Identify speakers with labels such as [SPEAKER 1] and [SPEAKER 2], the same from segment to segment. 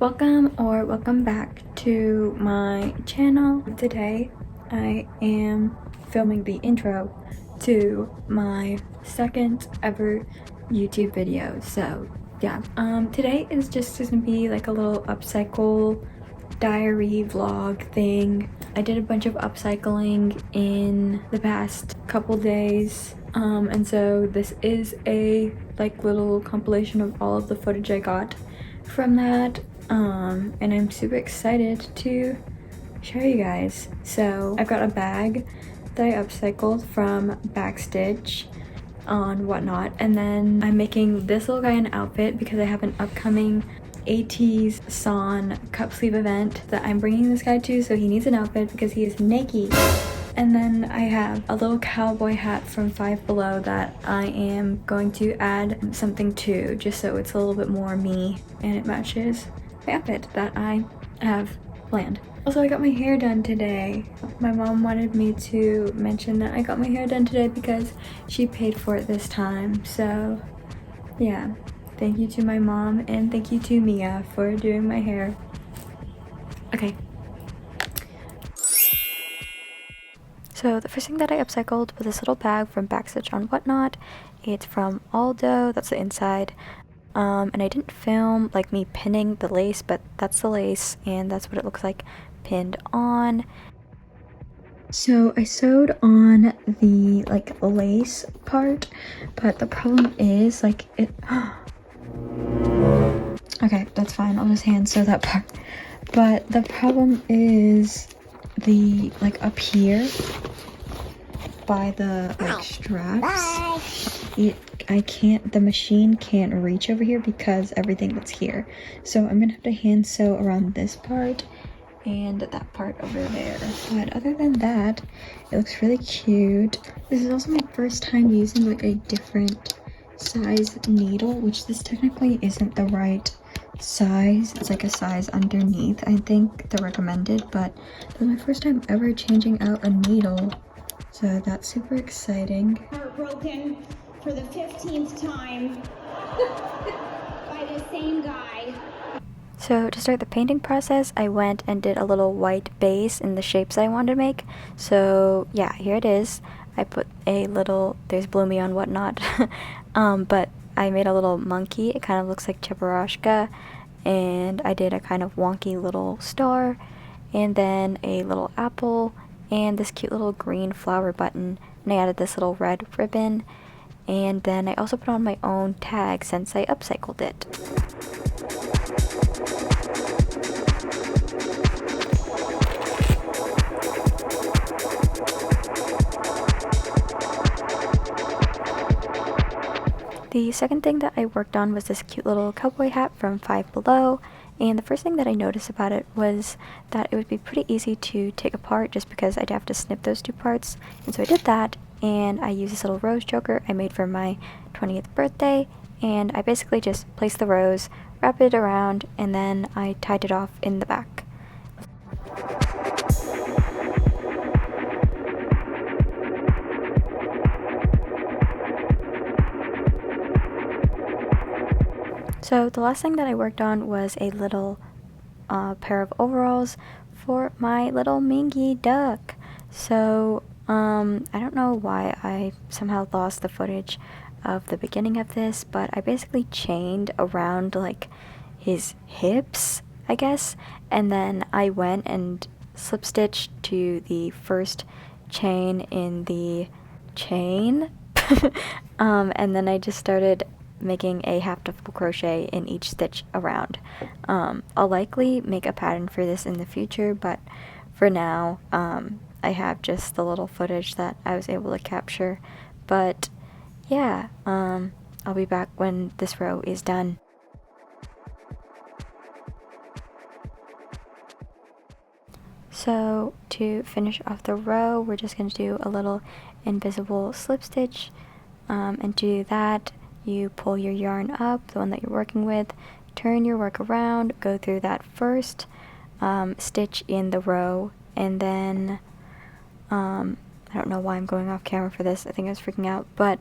[SPEAKER 1] Welcome back to my channel. Today I am filming the intro to my second ever YouTube video. So yeah, today is just gonna be like a little upcycle diary vlog thing. I did a bunch of upcycling in the past couple days, and so this is a like little compilation of all of the footage I got from that, and I'm super excited to show you guys. So I've got a bag that I upcycled from Backstitch on Whatnot, and then I'm making this little guy an outfit because I have an upcoming aniteez San cup sleeve event that I'm bringing this guy to, so he needs an outfit because he is naked. And then I have a little cowboy hat from Five Below that I am going to add something to, just so it's a little bit more me and it matches my outfit that I have planned. Also, I got my hair done today. My mom wanted me to mention that I got my hair done today because she paid for it this time. So yeah, thank you to my mom and thank you to Mia for doing my hair. Okay. So the first thing that I upcycled was this little bag from Backstitch on Whatnot. It's from Aldo, that's the inside. And I didn't film like me pinning the lace, but that's the lace and that's what it looks like pinned on. So I sewed on the like lace part, but the problem is like it okay, that's fine, I'll just hand sew that part. But the problem is the like up here by the like straps, the machine can't reach over here because everything that's here. So I'm gonna have to hand sew around this part and that part over there. But other than that, it looks really cute. This is also my first time using like a different size needle, which this technically isn't the right size. It's like a size underneath, I think, the recommended, but this is my first time ever changing out a needle. So that's super exciting.
[SPEAKER 2] Heartbroken for the 15th time by the same guy.
[SPEAKER 1] So to start the painting process, I went and did a little white base in the shapes I wanted to make. So yeah, here it is. I put a little, there's Bloomy on Whatnot, but I made a little monkey. It kind of looks like Cheburashka, and I did a kind of wonky little star, and then a little apple, and this cute little green flower button, and I added this little red ribbon, and then I also put on my own tag since I upcycled it. The second thing that I worked on was this cute little cowboy hat from Five Below, and the first thing that I noticed about it was that it would be pretty easy to take apart just because I'd have to snip those two parts, and so I did that, and I used this little rose choker I made for my 20th birthday, and I basically just placed the rose, wrapped it around, and then I tied it off in the back. So the last thing that I worked on was a little pair of overalls for my little Mingy duck. So I don't know why I somehow lost the footage of the beginning of this, but I basically chained around like his hips, I guess, and then I went and slip stitched to the first chain in the chain, and then I just started making a half double crochet in each stitch around. I'll likely make a pattern for this in the future, but for now I have just the little footage that I was able to capture. But yeah, I'll be back when this row is done. So to finish off the row, we're just going to do a little invisible slip stitch, and to do that you pull your yarn up, the one that you're working with, turn your work around, go through that first stitch in the row, and then I don't know why I'm going off camera for this, I think I was freaking out, but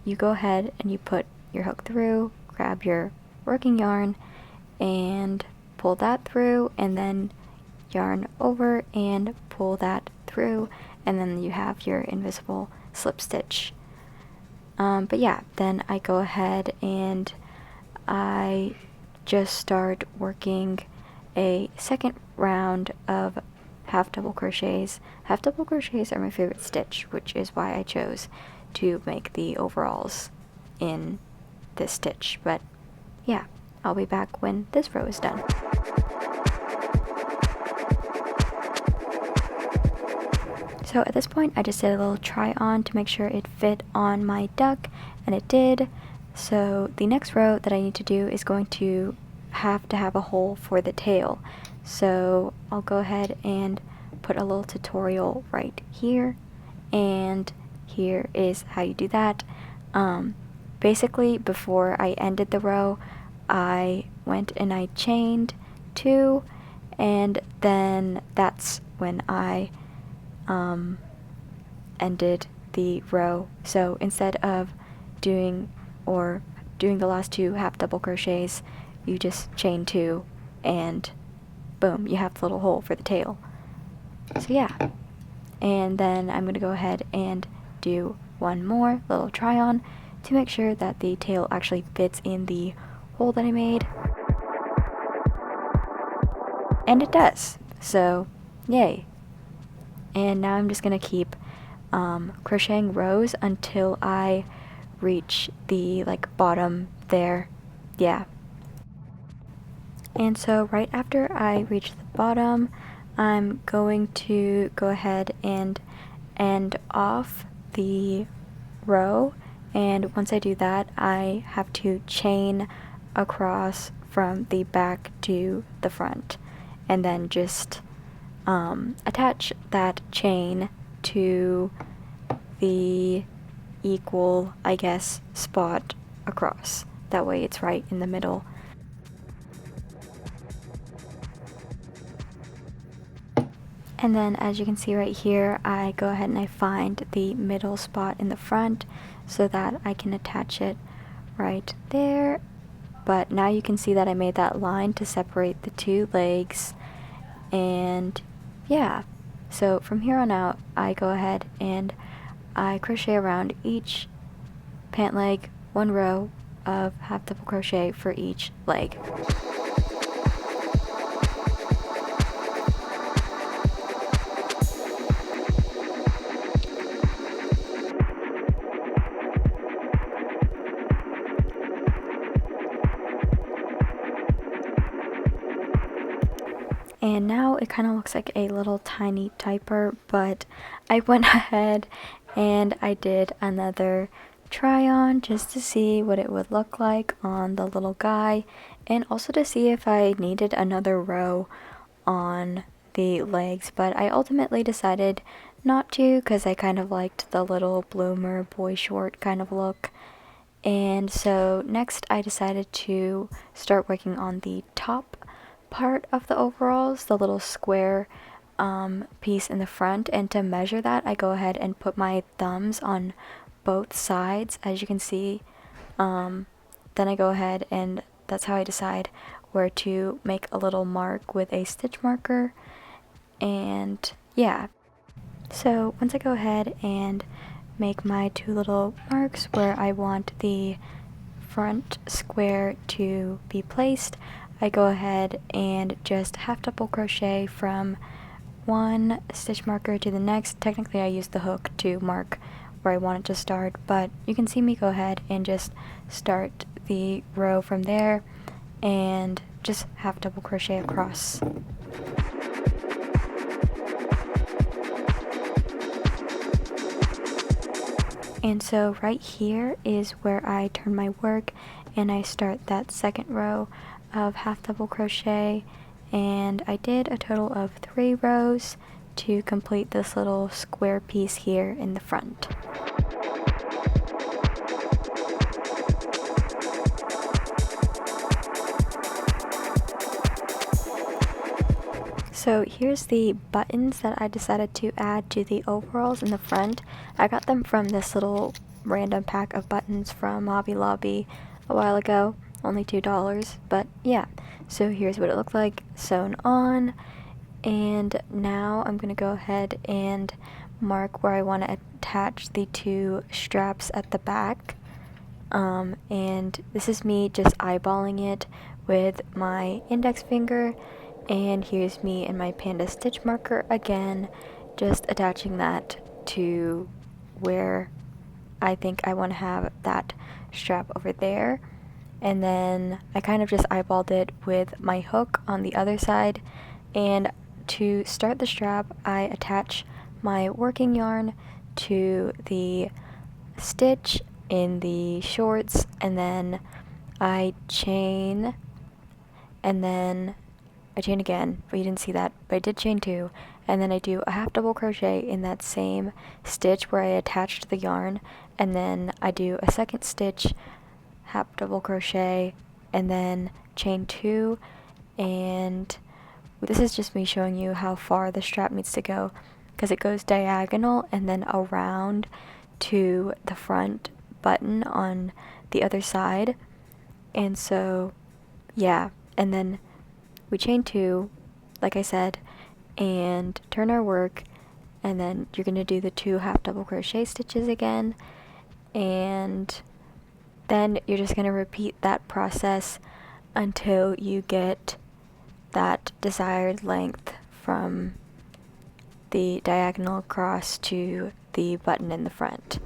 [SPEAKER 1] you go ahead and you put your hook through, grab your working yarn, and pull that through, and then yarn over and pull that through, and then you have your invisible slip stitch. But yeah, then I go ahead and I just start working a second round of half double crochets. Half double crochets are my favorite stitch, which is why I chose to make the overalls in this stitch. But yeah, I'll be back when this row is done. So at this point I just did a little try on to make sure it fit on my duck, and it did. So the next row that I need to do is going to have a hole for the tail. So I'll go ahead and put a little tutorial right here, and here is how you do that. Basically, before I ended the row, I went and I chained 2, and then that's when I ended the row. So instead of doing the last 2 half double crochets, you just chain 2 and boom, you have the little hole for the tail. So yeah, and then I'm gonna go ahead and do one more little try on to make sure that the tail actually fits in the hole that I made, and it does. So yay. And now I'm just gonna keep crocheting rows until I reach the bottom there. Yeah. And so right after I reach the bottom, I'm going to go ahead and end off the row, and once I do that, I have to chain across from the back to the front, and then just attach that chain to the equal, I guess, spot across. That way it's right in the middle. And then as you can see right here, I go ahead and I find the middle spot in the front so that I can attach it right there. But now you can see that I made that line to separate the 2 legs, and yeah. So from here on out, I go ahead and I crochet around each pant leg, 1 row of half double crochet for each leg. And now it kind of looks like a little tiny diaper, but I went ahead and I did another try on just to see what it would look like on the little guy, and also to see if I needed another row on the legs, but I ultimately decided not to because I kind of liked the little bloomer boy short kind of look. And so next I decided to start working on the top part of the overalls, the little square piece in the front, and to measure that I go ahead and put my thumbs on both sides, as you can see. Then I go ahead and that's how I decide where to make a little mark with a stitch marker. And yeah, so once I go ahead and make my 2 little marks where I want the front square to be placed, I go ahead and just half double crochet from one stitch marker to the next. Technically I use the hook to mark where I want it to start, but you can see me go ahead and just start the row from there and just half double crochet across. And so right here is where I turn my work and I start that second row of half double crochet, and I did a total of 3 rows to complete this little square piece here in the front. So here's the buttons that I decided to add to the overalls in the front. I got them from this little random pack of buttons from Hobby Lobby a while ago, only $2, but yeah, so here's what it looked like sewn on. And now I'm gonna go ahead and mark where I want to attach the 2 straps at the back. And this is me just eyeballing it with my index finger, and here's me and my panda stitch marker again, just attaching that to where I think I want to have that strap over there. And then I kind of just eyeballed it with my hook on the other side. And to start the strap, I attach my working yarn to the stitch in the shorts, and then I chain, and then I chain again, but you didn't see that, but I did chain 2, and then I do a half double crochet in that same stitch where I attached the yarn, and then I do a second stitch, half double crochet, and then chain 2. And this is just me showing you how far the strap needs to go, because it goes diagonal and then around to the front button on the other side. And so yeah, and then we chain 2, like I said, and turn our work, and then you're going to do the 2 half double crochet stitches again, and then you're just going to repeat that process until you get that desired length from the diagonal across to the button in the front.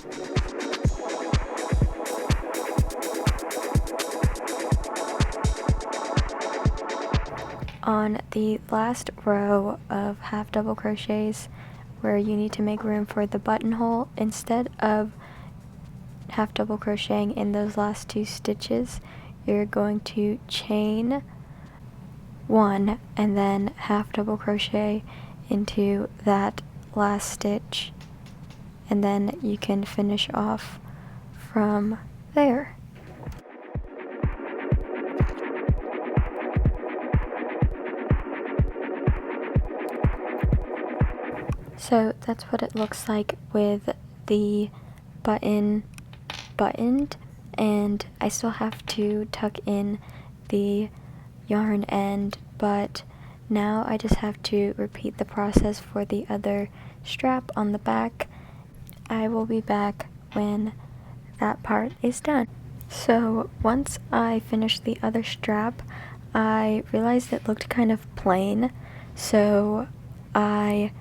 [SPEAKER 1] On the last row of half double crochets where you need to make room for the buttonhole, instead of half double crocheting in those last 2 stitches, you're going to chain 1 and then half double crochet into that last stitch, and then you can finish off from there. So that's what it looks like with the button buttoned, and I still have to tuck in the yarn end, but now I just have to repeat the process for the other strap on the back. I will be back when that part is done. So once I finished the other strap, I realized it looked kind of plain, so I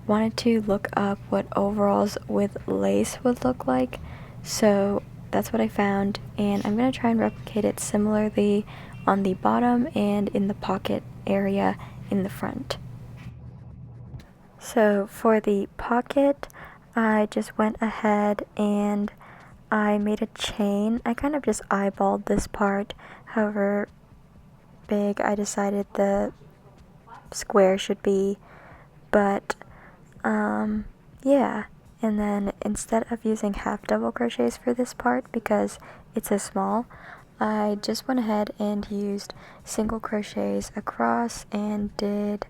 [SPEAKER 1] wanted to look up what overalls with lace would look like. So that's what I found, and I'm going to try and replicate it similarly on the bottom and in the pocket area in the front. So for the pocket, I just went ahead and I made a chain. I kind of just eyeballed this part, however big I decided the square should be, but yeah. And then instead of using half double crochets for this part because it's so small, I just went ahead and used single crochets across and did,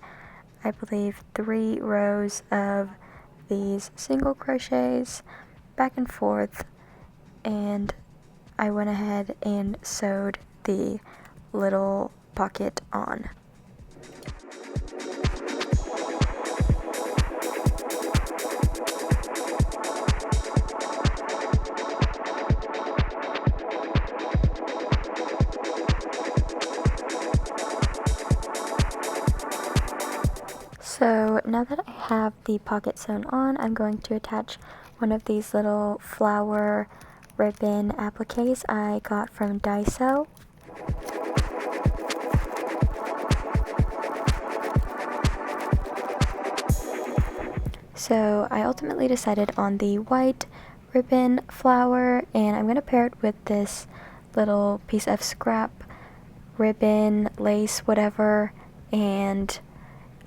[SPEAKER 1] I believe, 3 rows of these single crochets back and forth, and I went ahead and sewed the little pocket on. So now that I have the pocket sewn on, I'm going to attach one of these little flower ribbon appliques I got from Daiso. So I ultimately decided on the white ribbon flower, and I'm going to pair it with this little piece of scrap ribbon, lace, whatever, and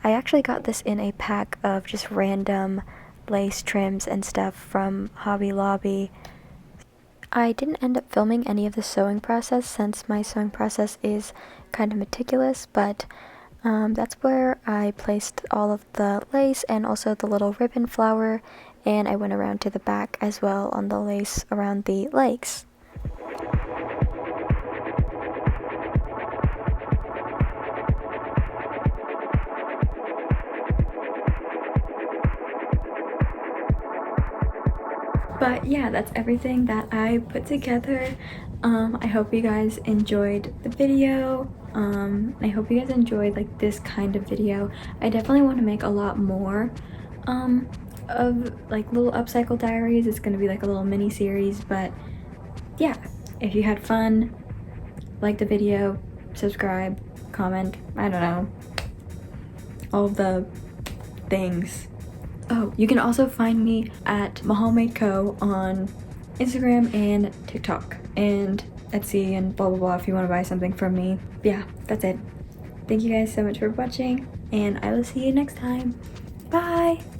[SPEAKER 1] I actually got this in a pack of just random lace trims and stuff from Hobby Lobby. I didn't end up filming any of the sewing process since my sewing process is kind of meticulous, but that's where I placed all of the lace and also the little ribbon flower, and I went around to the back as well on the lace around the legs. But yeah, that's everything that I put together. I hope you guys enjoyed the video. I hope you guys enjoyed like this kind of video. I definitely want to make a lot more of like little upcycle diaries. It's gonna be like a little mini series, but yeah, if you had fun, like the video, subscribe, comment, I don't know, all the things. Oh, you can also find me at MahomemadeCo on Instagram and TikTok and Etsy and blah blah blah if you want to buy something from me. Yeah, that's it. Thank you guys so much for watching, and I will see you next time. Bye!